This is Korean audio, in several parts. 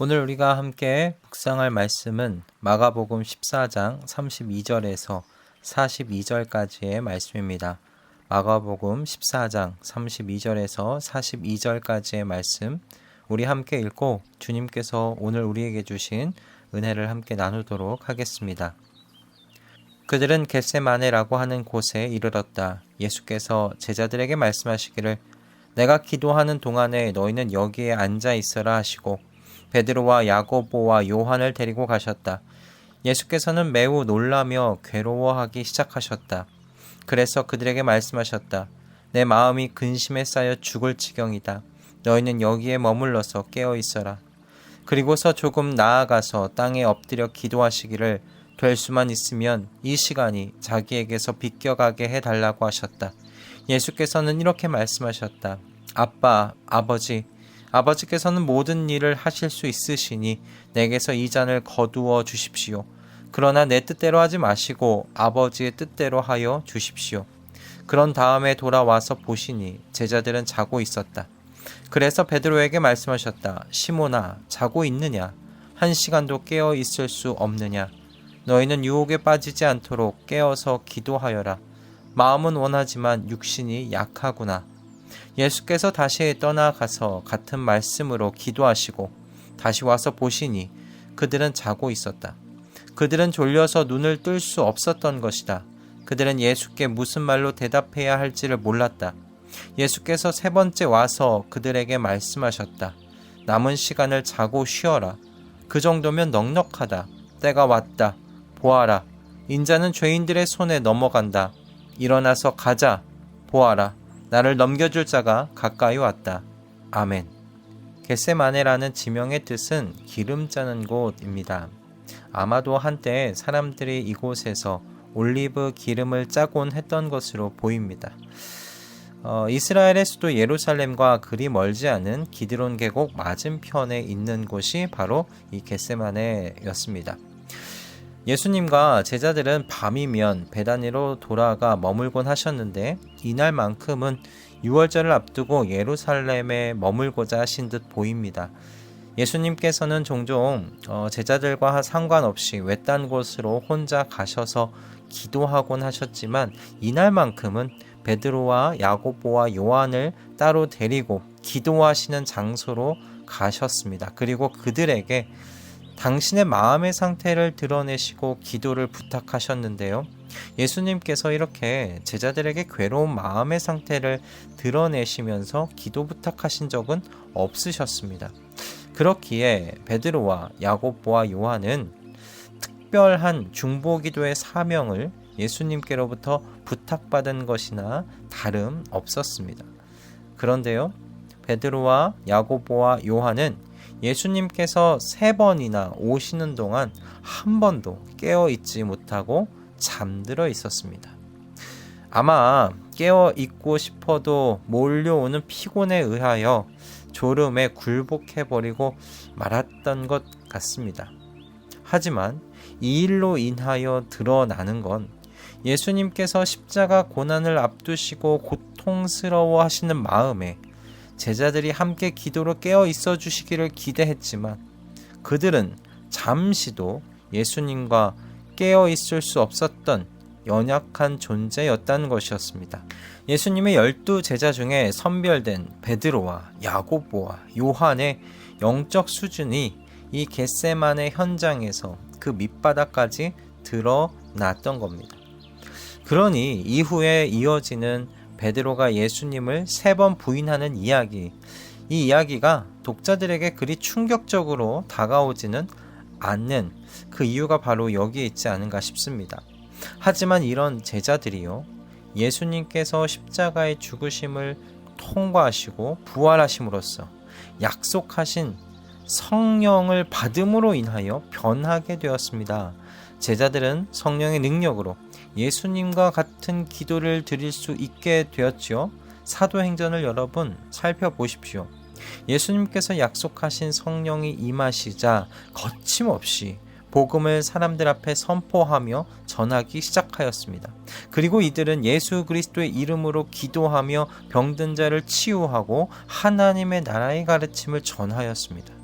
오늘 우리가 함께 묵상할 말씀은 마가복음 14장 32절에서 42절까지의 말씀입니다. 마가복음 14장 32절에서 42절까지의 말씀, 우리 함께 읽고 주님께서 오늘 우리에게 주신 은혜를 함께 나누도록 하겠습니다. 그들은 겟세마네라고 하는 곳에 이르렀다. 예수께서 제자들에게 말씀하시기를 내가 기도하는 동안에 너희는 여기에 앉아 있어라 하시고 베드로와 야고보와 요한을 데리고 가셨다. 예수께서는 매우 놀라며 괴로워하기 시작하셨다. 그래서 그들에게 말씀하셨다. 내 마음이 근심에 쌓여 죽을 지경이다. 너희는 여기에 머물러서 깨어 있어라. 그리고서 조금 나아가서 땅에 엎드려 기도하시기를 될 수만 있으면 이 시간이 자기에게서 비껴가게 해달라고 하셨다. 예수께서는 이렇게 말씀하셨다. 아빠, 아버지께서는 모든 일을 하실 수 있으시니 내게서 이 잔을 거두어 주십시오. 그러나 내 뜻대로 하지 마시고 아버지의 뜻대로 하여 주십시오. 그런 다음에 돌아와서 보시니 제자들은 자고 있었다. 그래서 베드로에게 말씀하셨다. 시몬아, 자고 있느냐? 한 시간도 깨어 있을 수 없느냐? 너희는 유혹에 빠지지 않도록 깨어서 기도하여라. 마음은 원하지만 육신이 약하구나. 예수께서 다시 떠나가서 같은 말씀으로 기도하시고 다시 와서 보시니 그들은 자고 있었다. 그들은 졸려서 눈을 뜰 수 없었던 것이다. 그들은 예수께 무슨 말로 대답해야 할지를 몰랐다. 예수께서 세 번째 와서 그들에게 말씀하셨다. 남은 시간을 자고 쉬어라. 그 정도면 넉넉하다. 때가 왔다. 보아라. 인자는 죄인들의 손에 넘어간다. 일어나서 가자. 보아라. 나를 넘겨줄 자가 가까이 왔다. 아멘. 겟세마네라는 지명의 뜻은 기름 짜는 곳입니다. 아마도 한때 사람들이 이곳에서 올리브 기름을 짜곤 했던 것으로 보입니다. 이스라엘의 수도 예루살렘과 그리 멀지 않은 기드론 계곡 맞은편에 있는 곳이 바로 이 겟세마네였습니다. 예수님과 제자들은 밤이면 베다니로 돌아가 머물곤 하셨는데 이날만큼은 유월절을 앞두고 예루살렘에 머물고자 하신 듯 보입니다. 예수님께서는 종종 제자들과 상관없이 외딴 곳으로 혼자 가셔서 기도하곤 하셨지만 이날만큼은 베드로와 야고보와 요한을 따로 데리고 기도하시는 장소로 가셨습니다. 그리고 그들에게 당신의 마음의 상태를 드러내시고 기도를 부탁하셨는데요. 예수님께서 이렇게 제자들에게 괴로운 마음의 상태를 드러내시면서 기도 부탁하신 적은 없으셨습니다. 그렇기에 베드로와 야고보와 요한은 특별한 중보기도의 사명을 예수님께로부터 부탁받은 것이나 다름 없었습니다. 그런데요, 베드로와 야고보와 요한은 예수님께서 3번이나 오시는 동안 한 번도 깨어 있지 못하고 잠들어 있었습니다. 아마 깨어 있고 싶어도 몰려오는 피곤에 의하여 졸음에 굴복해버리고 말았던 것 같습니다. 하지만 이 일로 인하여 드러나는 건 예수님께서 십자가 고난을 앞두시고 고통스러워 하시는 마음에 제자들이 함께 기도로 깨어 있어 주시기를 기대했지만 그들은 잠시도 예수님과 깨어 있을 수 없었던 연약한 존재였다는 것이었습니다. 예수님의 12 제자 중에 선별된 베드로와 야고보와 요한의 영적 수준이 이 겟세마네 현장에서 그 밑바닥까지 드러났던 겁니다. 그러니 이후에 이어지는 베드로가 예수님을 3번 부인하는 이야기, 이 이야기가 독자들에게 그리 충격적으로 다가오지는 않는 그 이유가 바로 여기에 있지 않은가 싶습니다. 하지만 이런 제자들이요, 예수님께서 십자가의 죽으심을 통과하시고 부활하심으로써 약속하신 성령을 받음으로 인하여 변하게 되었습니다. 제자들은 성령의 능력으로 예수님과 같은 기도를 드릴 수 있게 되었지요. 사도행전을 여러분 살펴보십시오. 예수님께서 약속하신 성령이 임하시자 거침없이 복음을 사람들 앞에 선포하며 전하기 시작하였습니다. 그리고 이들은 예수 그리스도의 이름으로 기도하며 병든 자를 치유하고 하나님의 나라의 가르침을 전하였습니다.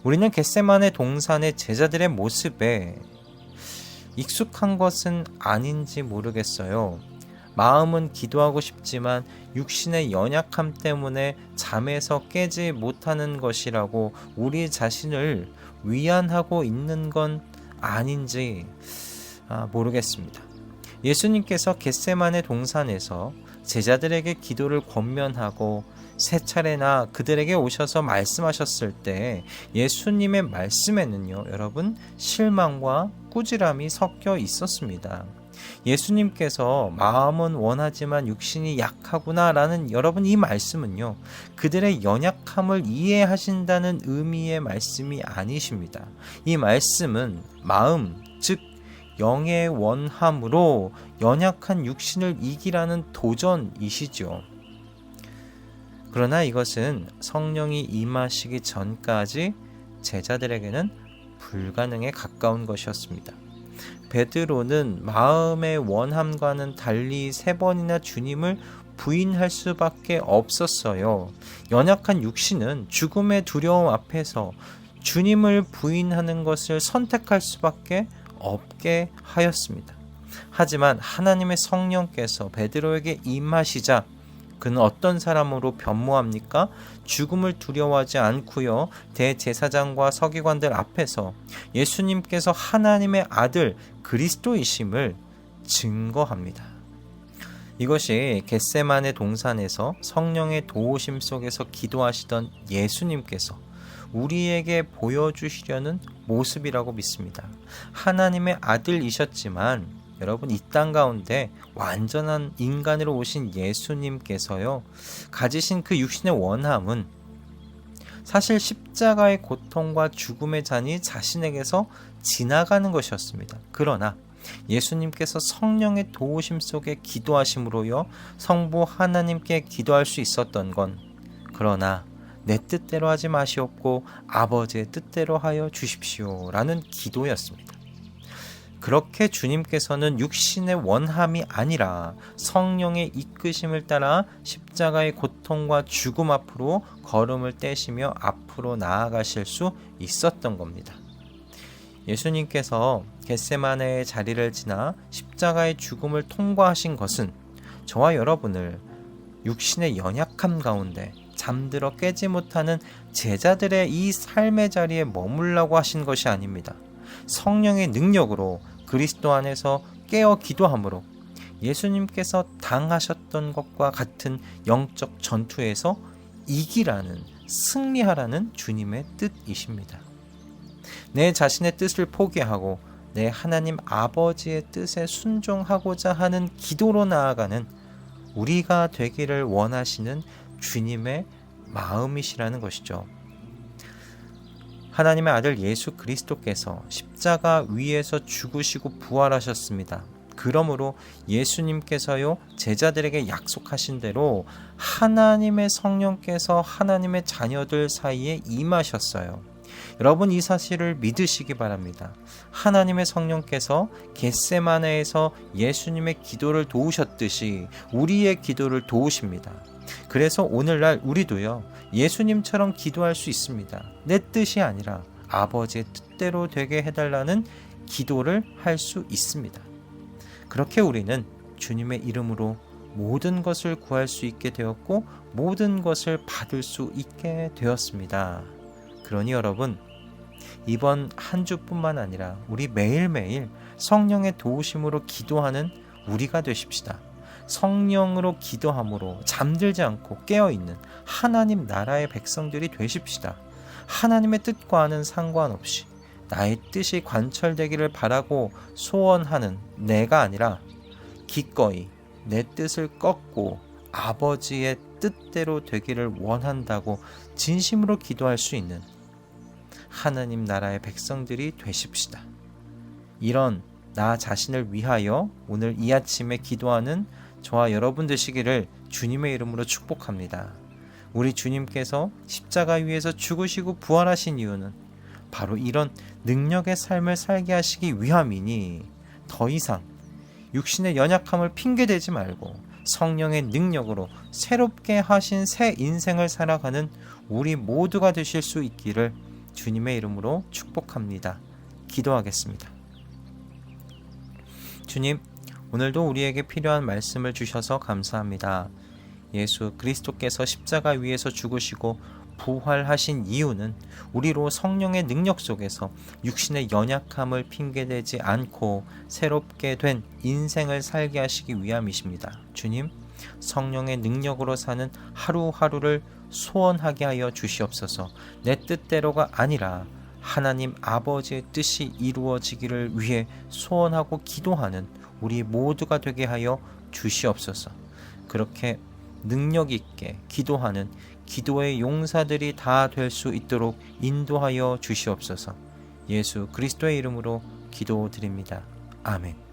우리는 겟세마네 동산의 제자들의 모습에 익숙한 것은 아닌지 모르겠어요. 마음은 기도하고 싶지만 육신의 연약함 때문에 잠에서 깨지 못하는 것이라고 우리 자신을 위안하고 있는 건 아닌지 모르겠습니다. 예수님께서 겟세마네 동산에서 제자들에게 기도를 권면하고 세 차례나 그들에게 오셔서 말씀하셨을 때 예수님의 말씀에는요, 여러분, 실망과 꾸지람이 섞여 있었습니다. 예수님께서 마음은 원하지만 육신이 약하구나 라는 여러분 이 말씀은요, 그들의 연약함을 이해하신다는 의미의 말씀이 아니십니다. 이 말씀은 마음, 즉 영의 원함으로 연약한 육신을 이기라는 도전이시죠. 그러나 이것은 성령이 임하시기 전까지 제자들에게는 불가능에 가까운 것이었습니다. 베드로는 마음의 원함과는 달리 3번이나 주님을 부인할 수밖에 없었어요. 연약한 육신은 죽음의 두려움 앞에서 주님을 부인하는 것을 선택할 수밖에 없게 하였습니다. 하지만 하나님의 성령께서 베드로에게 임하시자 그는 어떤 사람으로 변모합니까? 죽음을 두려워하지 않고요, 대제사장과 서기관들 앞에서 예수님께서 하나님의 아들 그리스도이심을 증거합니다. 이것이 겟세마네 동산에서 성령의 도우심 속에서 기도하시던 예수님께서 우리에게 보여주시려는 모습이라고 믿습니다. 하나님의 아들이셨지만 여러분, 이 땅 가운데 완전한 인간으로 오신 예수님께서요, 가지신 그 육신의 원함은 사실 십자가의 고통과 죽음의 잔이 자신에게서 지나가는 것이었습니다. 그러나 예수님께서 성령의 도우심 속에 기도하심으로요, 성부 하나님께 기도할 수 있었던 건, 그러나 내 뜻대로 하지 마시옵고 아버지의 뜻대로 하여 주십시오 라는 기도였습니다. 그렇게 주님께서는 육신의 원함이 아니라 성령의 이끄심을 따라 십자가의 고통과 죽음 앞으로 걸음을 떼시며 앞으로 나아가실 수 있었던 겁니다. 예수님께서 겟세마네의 자리를 지나 십자가의 죽음을 통과하신 것은 저와 여러분을 육신의 연약함 가운데 잠들어 깨지 못하는 제자들의 이 삶의 자리에 머물라고 하신 것이 아닙니다. 성령의 능력으로 그리스도 안에서 깨어 기도함으로 예수님께서 당하셨던 것과 같은 영적 전투에서 이기라는, 승리하라는 주님의 뜻이십니다. 내 자신의 뜻을 포기하고 내 하나님 아버지의 뜻에 순종하고자 하는 기도로 나아가는 우리가 되기를 원하시는 주님의 마음이시라는 것이죠. 하나님의 아들 예수 그리스도께서 십자가 위에서 죽으시고 부활하셨습니다. 그러므로 예수님께서요, 제자들에게 약속하신 대로 하나님의 성령께서 하나님의 자녀들 사이에 임하셨어요. 여러분, 이 사실을 믿으시기 바랍니다. 하나님의 성령께서 겟세마네에서 예수님의 기도를 도우셨듯이 우리의 기도를 도우십니다. 그래서 오늘날 우리도요, 예수님처럼 기도할 수 있습니다. 내 뜻이 아니라 아버지의 뜻대로 되게 해달라는 기도를 할 수 있습니다. 그렇게 우리는 주님의 이름으로 모든 것을 구할 수 있게 되었고 모든 것을 받을 수 있게 되었습니다. 그러니 여러분, 이번 한 주뿐만 아니라 우리 매일매일 성령의 도우심으로 기도하는 우리가 되십시다. 성령으로 기도함으로 잠들지 않고 깨어있는 하나님 나라의 백성들이 되십시다. 하나님의 뜻과는 상관없이 나의 뜻이 관철되기를 바라고 소원하는 내가 아니라 기꺼이 내 뜻을 꺾고 아버지의 뜻대로 되기를 원한다고 진심으로 기도할 수 있는 하나님 나라의 백성들이 되십시다. 이런 나 자신을 위하여 오늘 이 아침에 기도하는 저와 여러분 되시기를 주님의 이름으로 축복합니다. 우리 주님께서 십자가 위에서 죽으시고 부활하신 이유는 바로 이런 능력의 삶을 살게 하시기 위함이니 더 이상 육신의 연약함을 핑계대지 말고 성령의 능력으로 새롭게 하신 새 인생을 살아가는 우리 모두가 되실 수 있기를 주님의 이름으로 축복합니다. 기도하겠습니다. 주님, 오늘도 우리에게 필요한 말씀을 주셔서 감사합니다. 예수 그리스도께서 십자가 위에서 죽으시고 부활하신 이유는 우리로 성령의 능력 속에서 육신의 연약함을 핑계대지 않고 새롭게 된 인생을 살게 하시기 위함이십니다. 주님, 성령의 능력으로 사는 하루하루를 소원하게 하여 주시옵소서. 내 뜻대로가 아니라 하나님 아버지의 뜻이 이루어지기를 위해 소원하고 기도하는 우리 모두가 되게 하여 주시옵소서. 그렇게 능력 있게 기도하는 기도의 용사들이 다 될 수 있도록 인도하여 주시옵소서. 예수 그리스도의 이름으로 기도드립니다. 아멘.